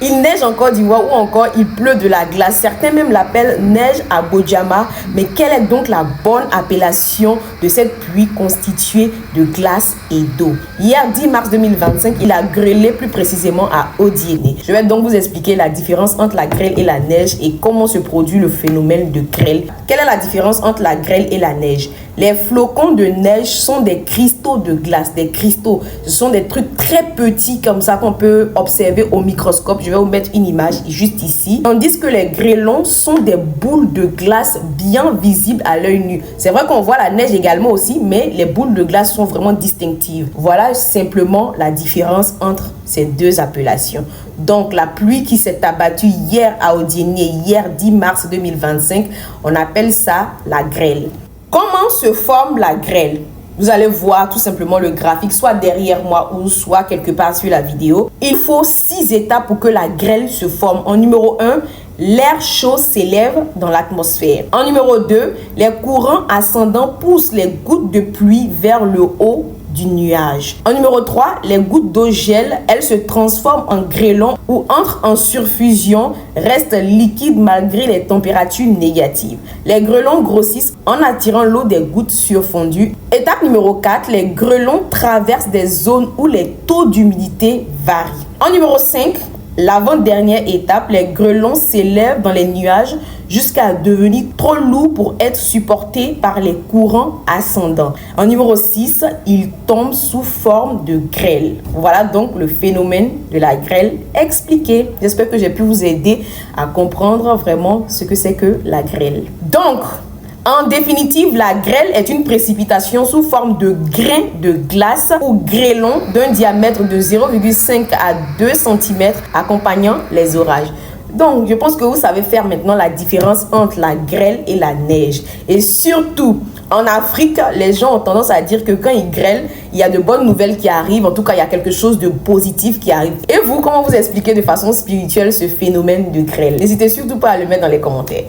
Il neige en Côte d'Ivoire ou encore il pleut de la glace. Certains même l'appellent neige à Bojama. Mais quelle est donc la bonne appellation de cette pluie constituée de glace et d'eau? Hier 10 mars 2025, il a grêlé plus précisément à Odiéné. Je vais donc vous expliquer la différence entre la grêle et la neige et comment se produit le phénomène de grêle. Quelle est la différence entre la grêle et la neige? Les flocons de neige sont des cristaux de glace, des cristaux. Ce sont des trucs très petits comme ça qu'on peut observer au microscope. Je vais vous mettre une image juste ici. Tandis que les grêlons sont des boules de glace bien visibles à l'œil nu. C'est vrai qu'on voit la neige également aussi, mais les boules de glace sont vraiment distinctives. Voilà simplement la différence entre ces deux appellations. Donc la pluie qui s'est abattue hier à Odiéné, hier 10 mars 2025, on appelle ça la grêle. Comment se forme la grêle? Vous allez voir tout simplement le graphique, soit derrière moi ou soit quelque part sur la vidéo. Il faut 6 étapes pour que la grêle se forme. En numéro 1, l'air chaud s'élève dans l'atmosphère. En numéro 2, les courants ascendants poussent les gouttes de pluie vers le haut du nuage. En numéro 3, les gouttes d'eau gèlent, elles se transforment en grêlons ou entrent en surfusion, restent liquides malgré les températures négatives. Les grêlons grossissent en attirant l'eau des gouttes surfondues. Étape numéro 4, les grêlons traversent des zones où les taux d'humidité varient. En numéro 5, l'avant-dernière étape, les grêlons s'élèvent dans les nuages jusqu'à devenir trop lourds pour être supportés par les courants ascendants. En numéro 6, ils tombent sous forme de grêle. Voilà donc le phénomène de la grêle expliqué. J'espère que j'ai pu vous aider à comprendre vraiment ce que c'est que la grêle. Donc, en définitive, la grêle est une précipitation sous forme de grains de glace ou grêlons d'un diamètre de 0,5 à 2 cm accompagnant les orages. Donc, je pense que vous savez faire maintenant la différence entre la grêle et la neige. Et surtout, en Afrique, les gens ont tendance à dire que quand il grêle, il y a de bonnes nouvelles qui arrivent. En tout cas, il y a quelque chose de positif qui arrive. Et vous, comment vous expliquez de façon spirituelle ce phénomène de grêle? N'hésitez surtout pas à le mettre dans les commentaires.